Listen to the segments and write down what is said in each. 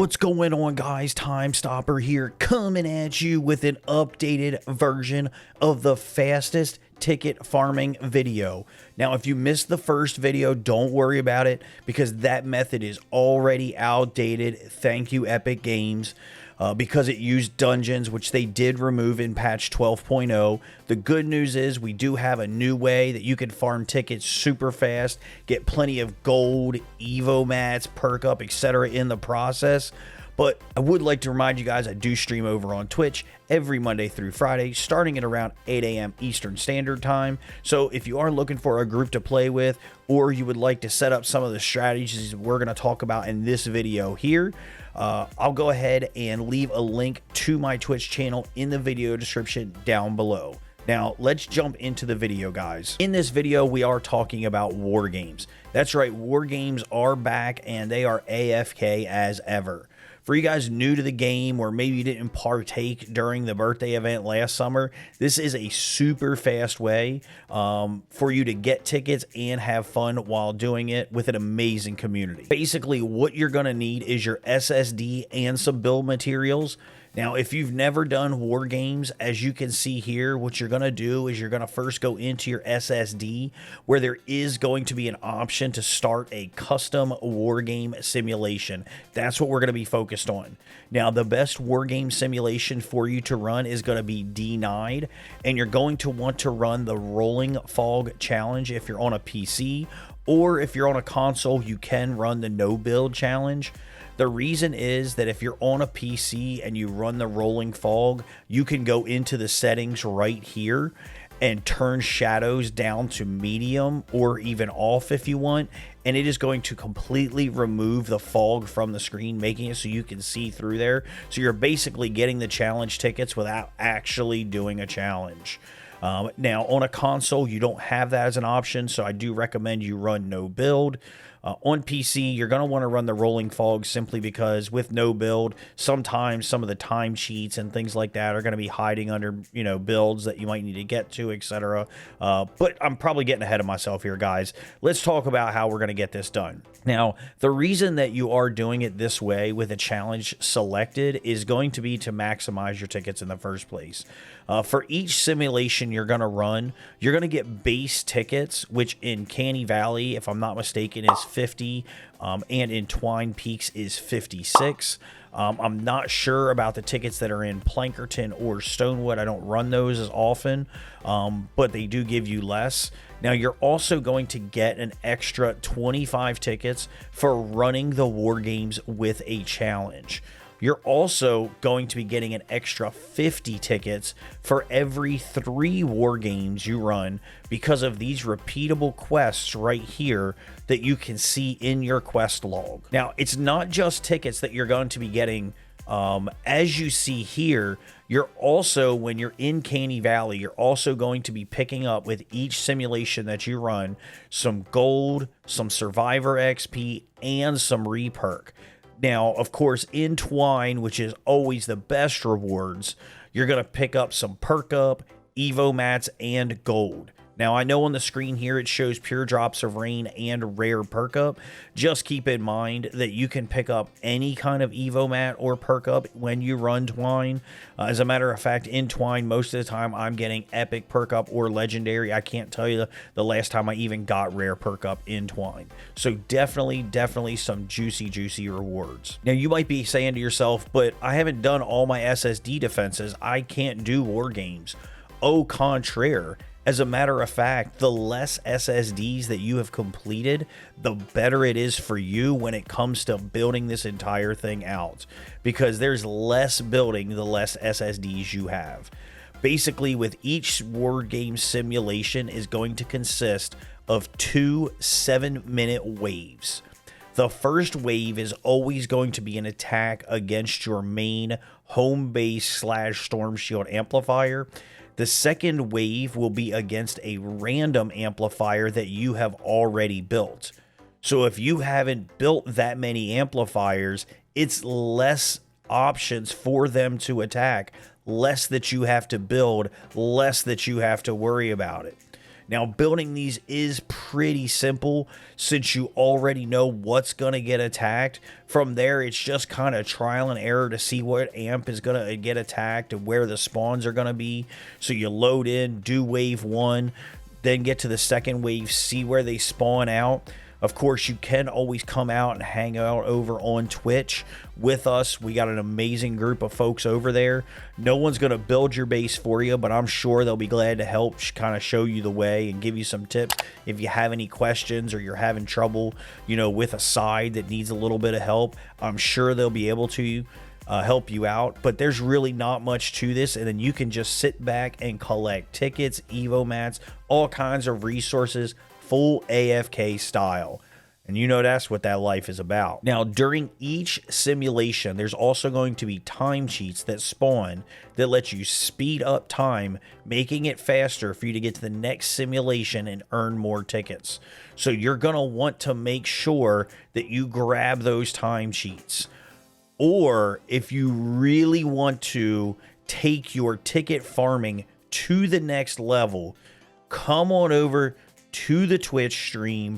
What's going on, guys? TymeStopper here, coming at you with an updated version of the fastest ticket farming video. Now, if you missed the first video, don't worry about it because that method is already outdated. Thank you, Epic Games. Because it used dungeons, which they did remove in patch 12.0. The good news is we do have a new way that you can farm tickets super fast, get plenty of gold, evo mats, perkup, etc. in the process. But I would like to remind you guys, I do stream over on Twitch every Monday through Friday, starting at around 8 a.m. Eastern Standard Time. So if you are looking for a group to play with, or you would like to set up some of the strategies we're going to talk about in this video here, I'll go ahead and leave a link to my Twitch channel in the video description down below. Now, let's jump into the video, guys. In this video, we are talking about war games. That's right, war games are back and they are AFK as ever. For you guys new to the game, or maybe you didn't partake during the birthday event last summer, this is a super fast way for you to get tickets and have fun while doing it with an amazing community. Basically, what you're going to need is your SSD and some build materials. Now, if you've never done war games, as you can see here, what you're going to do is you're going to first go into your SSD, where there is going to be an option to start a custom war game simulation. That's what we're going to be focused on. Now, the best war game simulation for you to run is going to be denied, and you're going to want to run the Rolling Fog Challenge if you're on a PC, or if you're on a console, you can run the No Build Challenge. The reason is that if you're on a PC and you run the rolling fog, you can go into the settings right here and turn shadows down to medium or even off if you want, and it is going to completely remove the fog from the screen, making it so you can see through there. So you're basically getting the challenge tickets without actually doing a challenge. Now, on a console, you don't have that as an option, so I do recommend you run no build. On PC, you're going to want to run the rolling fog simply because with no build, sometimes some of the time cheats and things like that are going to be hiding under, builds that you might need to get to, etc. But I'm probably getting ahead of myself here, guys. Let's talk about how we're going to get this done. Now, the reason that you are doing it this way with a challenge selected is going to be to maximize your tickets in the first place. For each simulation you're going to run, you're going to get base tickets, which in Canny Valley, if I'm not mistaken, is 50, and in Twine Peaks is 56. I'm not sure about the tickets that are in Plankerton or Stonewood. I don't run those as often, but they do give you less. Now, you're also going to get an extra 25 tickets for running the war games with a challenge. You're also going to be getting an extra 50 tickets for every 3 war games you run because of these repeatable quests right here that you can see in your quest log. Now, it's not just tickets that you're going to be getting. As you see here, you're also, when you're in Canny Valley, you're also going to be picking up with each simulation that you run some gold, some survivor XP, and some reperk. Now, of course, in Twine, which is always the best rewards, you're going to pick up some perkup, evo mats, and gold. Now, I know on the screen here it shows pure drops of rain and rare perkup. Just keep in mind that you can pick up any kind of evo mat or perkup when you run Twine. As a matter of fact, in Twine, most of the time I'm getting epic perkup or legendary. I can't tell you the last time I even got rare perkup in Twine. So definitely some juicy rewards. Now, you might be saying to yourself, but I haven't done all my SSD defenses. I can't do war games. Au contraire. As a matter of fact, the less SSDs that you have completed, the better it is for you when it comes to building this entire thing out. Because there's less building, the less SSDs you have. Basically, with each war game simulation is going to consist of 2 7-minute waves. The first wave is always going to be an attack against your main home base / storm shield amplifier. The second wave will be against a random amplifier that you have already built. So if you haven't built that many amplifiers, it's less options for them to attack, less that you have to build, less that you have to worry about it. Now, building these is pretty simple since you already know what's going to get attacked. From there, it's just kind of trial and error to see what amp is going to get attacked and where the spawns are going to be. So you load in, do wave 1, then get to the second wave, see where they spawn out. Of course, you can always come out and hang out over on Twitch with us. We got an amazing group of folks over there. No one's going to build your base for you, but I'm sure they'll be glad to help kind of show you the way and give you some tips. If you have any questions or you're having trouble, you know, with a side that needs a little bit of help, I'm sure they'll be able to help you out. But there's really not much to this, and then you can just sit back and collect tickets, evo mats, all kinds of resources, full AFK style. And you know that's what that life is about. Now, during each simulation, there's also going to be time cheats that spawn that let you speed up time, making it faster for you to get to the next simulation and earn more tickets. So you're going to want to make sure that you grab those time cheats. Or if you really want to take your ticket farming to the next level, come on over to the Twitch stream,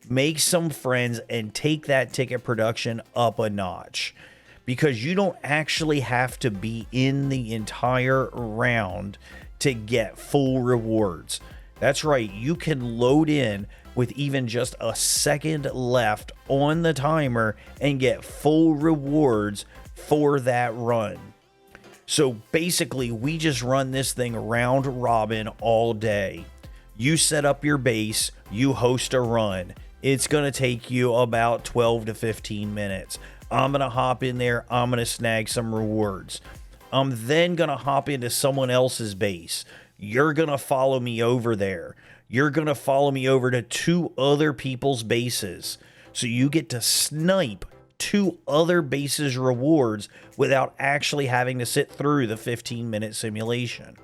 make some friends, and take that ticket production up a notch. Because you don't actually have to be in the entire round to get full rewards. That's right, you can load in with even just a second left on the timer and get full rewards for that run. So basically, we just run this thing round robin all day. You set up your base, you host a run. It's going to take you about 12 to 15 minutes. I'm going to hop in there. I'm going to snag some rewards. I'm then going to hop into someone else's base. You're going to follow me over there. You're going to follow me over to 2 other people's bases. So you get to snipe 2 other bases' rewards without actually having to sit through the 15-minute simulation.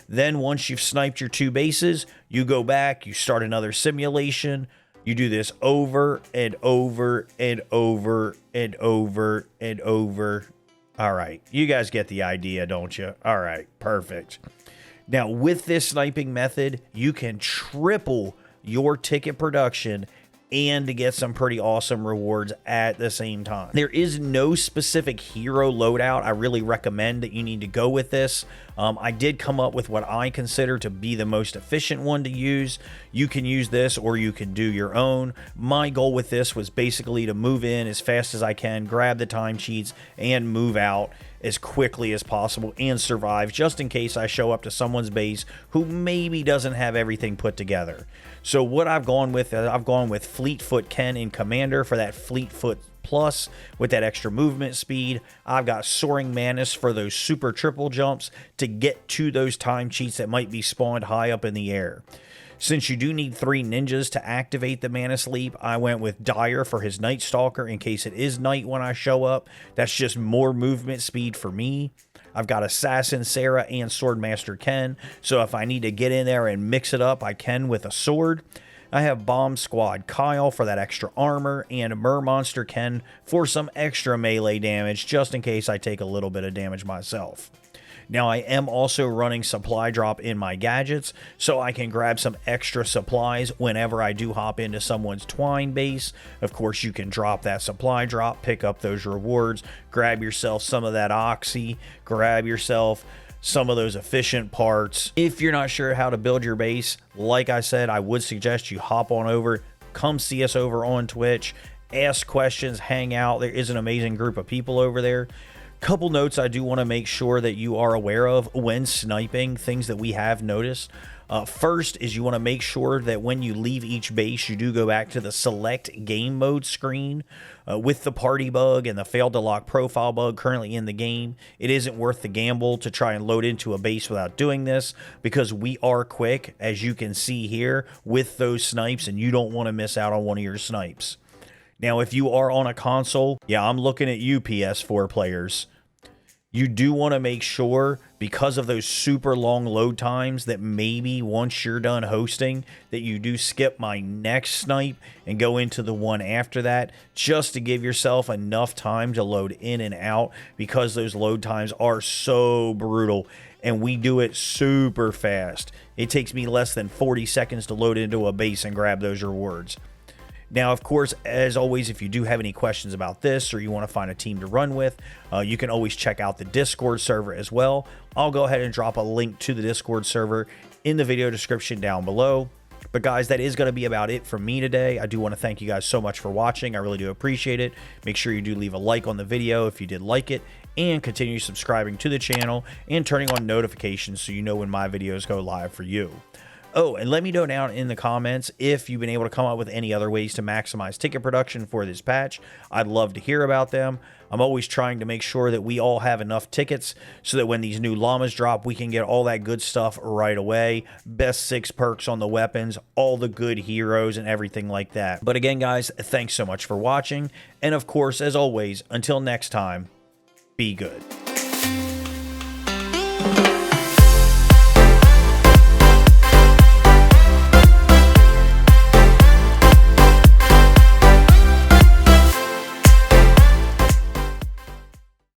Then once you've sniped your 2 bases, you go back, you start another simulation. You do this over and over and over and over and over. All right, you guys get the idea, don't you? All right, perfect. Now, with this sniping method, you can triple your ticket production and to get some pretty awesome rewards at the same time. There is no specific hero loadout. I really recommend that you need to go with this. I did come up with what I consider to be the most efficient one to use. You can use this or you can do your own. My goal with this was basically to move in as fast as I can, grab the time cheats, and move out as quickly as possible and survive just in case I show up to someone's base who maybe doesn't have everything put together. So what I've gone with Fleetfoot Ken in Commander for that Fleetfoot Plus with that extra movement speed. I've got Soaring Manus for those super triple jumps to get to those time cheats that might be spawned high up in the air. Since you do need 3 ninjas to activate the Manus Leap, I went with Dyer for his Night Stalker in case it is night when I show up. That's just more movement speed for me. I've got Assassin Sarah and Swordmaster Ken, so if I need to get in there and mix it up, I can with a sword. I have Bomb Squad Kyle for that extra armor, and Mermonster Ken for some extra melee damage, just in case I take a little bit of damage myself. Now, I am also running supply drop in my gadgets, so I can grab some extra supplies whenever I do hop into someone's twine base. Of course, you can drop that supply drop, pick up those rewards, grab yourself some of that oxy, grab yourself some of those efficient parts. If you're not sure how to build your base, like I said, I would suggest you hop on over, come see us over on Twitch, ask questions, hang out. There is an amazing group of people over there. Couple notes I do want to make sure that you are aware of when sniping, things that we have noticed. First is you want to make sure that when you leave each base, you do go back to the select game mode screen. With the party bug and the failed to lock profile bug currently in the game, it isn't worth the gamble to try and load into a base without doing this, because we are quick, as you can see here, with those snipes, and you don't want to miss out on one of your snipes. Now, if you are on a console, yeah, I'm looking at you, PS4 players. You do want to make sure, because of those super long load times, that maybe once you're done hosting, that you do skip my next snipe and go into the one after that, just to give yourself enough time to load in and out, because those load times are so brutal. and we do it super fast. It takes me less than 40 seconds to load into a base and grab those rewards. Now, of course, as always, if you do have any questions about this or you want to find a team to run with, you can always check out the Discord server as well. I'll go ahead and drop a link to the Discord server in the video description down below. But guys, that is going to be about it from me today. I do want to thank you guys so much for watching. I really do appreciate it. Make sure you do leave a like on the video if you did like it, and continue subscribing to the channel and turning on notifications so you know when my videos go live for you. Oh, and let me know down in the comments if you've been able to come up with any other ways to maximize ticket production for this patch. I'd love to hear about them. I'm always trying to make sure that we all have enough tickets so that when these new llamas drop, we can get all that good stuff right away. Best 6 perks on the weapons, all the good heroes and everything like that. But again, guys, thanks so much for watching. And of course, as always, until next time, be good.